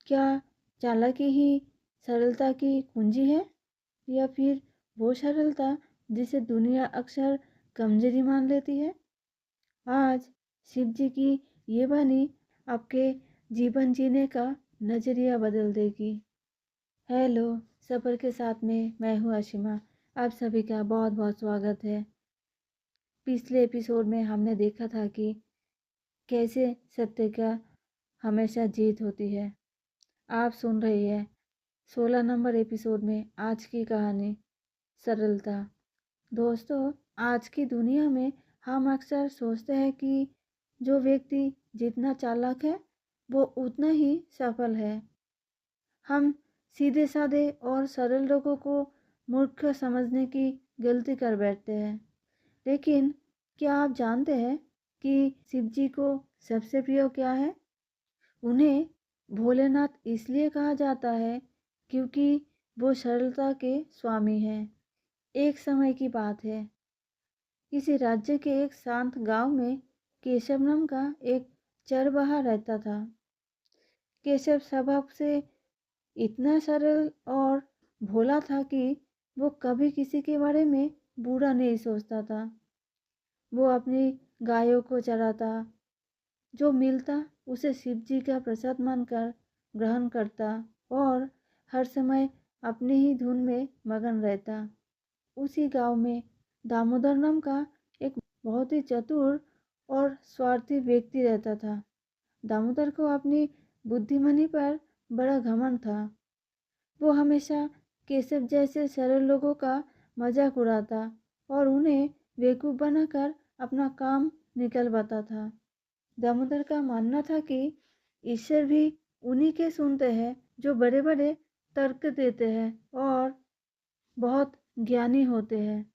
क्या चालाकी ही सरलता की कुंजी है, या फिर वो सरलता जिसे दुनिया अक्सर कमजोरी मान लेती है? आज शिव जी की ये वाणी आपके जीवन जीने का नजरिया बदल देगी। हेलो, सफ़र के साथ में मैं हूँ अशिमा। आप सभी का बहुत बहुत स्वागत है। पिछले एपिसोड में हमने देखा था कि कैसे सत्य का हमेशा जीत होती है। आप सुन रही है 16 नंबर एपिसोड में आज की कहानी सरलता। दोस्तों, आज की दुनिया में हम अक्सर सोचते हैं कि जो व्यक्ति जितना चालाक है वो उतना ही सफल है। हम सीधे साधे और सरल लोगों को मूर्ख समझने की गलती कर बैठते हैं। लेकिन क्या आप जानते हैं कि शिव जी को सबसे प्रिय क्या है? उन्हें भोलेनाथ इसलिए कहा जाता है क्योंकि वो सरलता के स्वामी हैं। एक समय की बात है, किसी राज्य के एक शांत गांव में केशव नाम का एक चरवाहा रहता था। केशव स्वभाव से इतना सरल और भोला था कि वो कभी किसी के बारे में बुरा नहीं सोचता था। वो अपनी गायों को चराता, जो मिलता उसे शिव जी का प्रसाद मानकर ग्रहण करता और हर समय अपनी ही धुन में मगन रहता। उसी गांव में दामोदर नाम का एक बहुत ही चतुर और स्वार्थी व्यक्ति रहता था। दामोदर को अपनी बुद्धिमानी पर बड़ा घमंड था। वो हमेशा केशव जैसे सरल लोगों का मजाक उड़ाता और उन्हें बेवकूफ़ बनाकर अपना काम निकलवाता था। दामोदर का मानना था कि ईश्वर भी उन्हीं के सुनते हैं जो बड़े बड़े तर्क देते हैं और बहुत ज्ञानी होते हैं।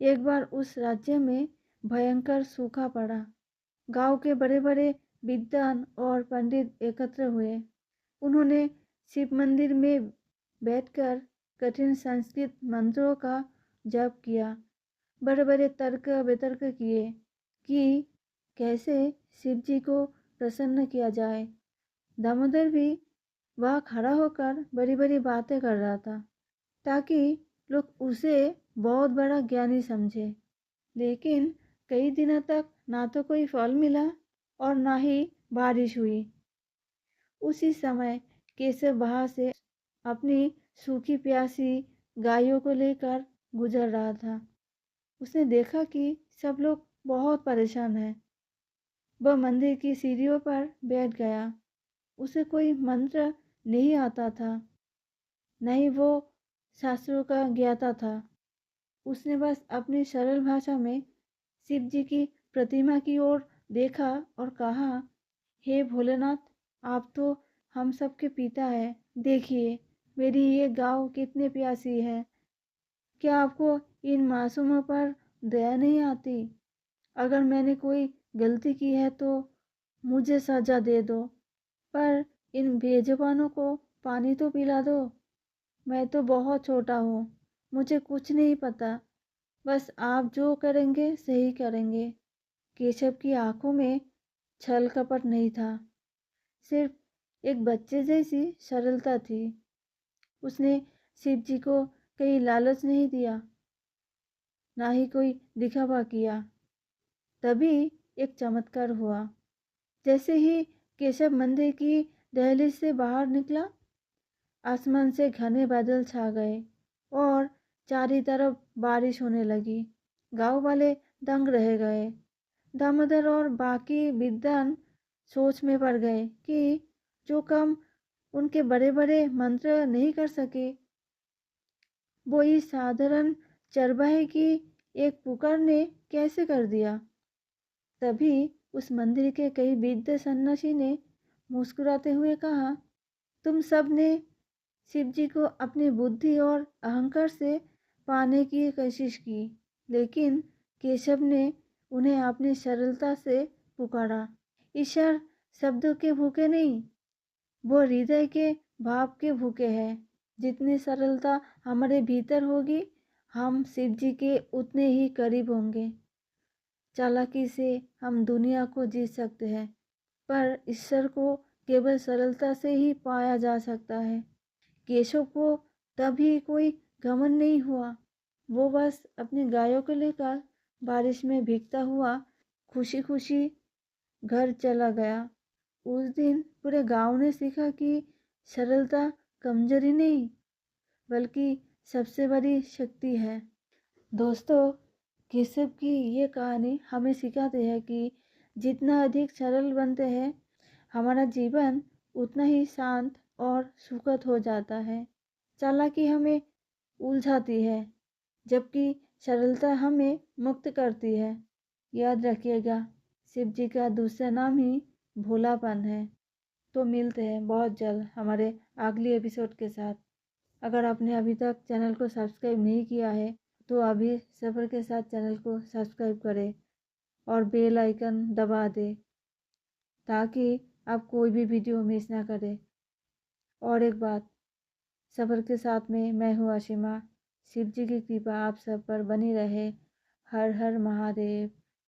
एक बार उस राज्य में भयंकर सूखा पड़ा। गांव के बड़े बड़े विद्वान और पंडित एकत्र हुए। उन्होंने शिव मंदिर में बैठकर कठिन संस्कृत मंत्रों का जप किया। बड़े बड़े तर्क वितर्क किए कि कैसे शिव जी को प्रसन्न किया जाए। दामोदर भी वहाँ खड़ा होकर बड़ी बड़ी बातें कर रहा था ताकि लोग उसे बहुत बड़ा ज्ञानी समझे। लेकिन कई दिनों तक ना तो कोई फल मिला और ना ही बारिश हुई। उसी समय केशव वहाँ से अपनी सूखी प्यासी गायों को लेकर गुजर रहा था। उसने देखा कि सब लोग बहुत परेशान हैं। वह मंदिर की सीढ़ियों पर बैठ गया। उसे कोई मंत्र नहीं आता था, नहीं वो शास्त्रों का ज्ञाता था। उसने बस अपनी सरल भाषा में शिव जी की प्रतिमा की ओर देखा और कहा, हे भोलेनाथ, आप तो हम सबके पिता है। देखिए मेरी ये गांव कितनी प्यासी है। क्या आपको इन मासूमों पर दया नहीं आती? अगर मैंने कोई गलती की है तो मुझे सजा दे दो, पर इन बेजुबानों को पानी तो पिला दो। मैं तो बहुत छोटा हूँ, मुझे कुछ नहीं पता। बस आप जो करेंगे सही करेंगे। केशव की आंखों में छल कपट नहीं था, सिर्फ एक बच्चे जैसी सरलता थी। उसने शिव जी को कहीं लालच नहीं दिया, ना ही कोई दिखावा किया। तभी एक चमत्कार हुआ। जैसे ही केशव मंदिर की दहलीज से बाहर निकला, आसमान से घने बादल छा गए और चारों तरफ बारिश होने लगी। गांव वाले दंग रह गए। दामोदर और बाकी विद्वान सोच में पड़ गए कि जो काम उनके बड़े बड़े मंत्र नहीं कर सके, वो इस साधारण चरवाहे की एक पुकार ने कैसे कर दिया। तभी उस मंदिर के कई वृद्ध सन्यासी ने मुस्कुराते हुए कहा, तुम सब ने शिव जी को अपनी बुद्धि और अहंकार से पाने की कोशिश की, लेकिन केशव ने उन्हें अपनी सरलता से पुकारा। ईश्वर शब्दों के भूखे नहीं, वो हृदय के भाव के भूखे हैं। जितनी सरलता हमारे भीतर होगी, हम शिव जी के उतने ही करीब होंगे। चालाकी से हम दुनिया को जीत सकते हैं, पर ईश्वर को केवल सरलता से ही पाया जा सकता है। केशव को तभी कोई घमंड नहीं हुआ। वो बस अपनी गायों को लेकर बारिश में भीगता हुआ खुशी खुशी घर चला गया। उस दिन पूरे गांव ने सीखा कि सरलता कमजोरी नहीं बल्कि सबसे बड़ी शक्ति है। दोस्तों, केशव की ये कहानी हमें सिखाती है कि जितना अधिक सरल बनते हैं हमारा जीवन उतना ही शांत और सुखद हो जाता है। चालाकी हमें उलझाती है जबकि सरलता हमें मुक्त करती है। याद रखिएगा, शिव जी का दूसरा नाम ही भोलापन है। तो मिलते हैं बहुत जल्द हमारे अगले एपिसोड के साथ। अगर आपने अभी तक चैनल को सब्सक्राइब नहीं किया है तो अभी सफ़र के साथ चैनल को सब्सक्राइब करें और बेल आइकन दबा दें ताकि आप कोई भी वीडियो मिस ना करें। और एक बात, सफ़र के साथ में मैं हूँ असीमा। शिव जी की कृपा आप सब पर बनी रहे। हर हर महादेव।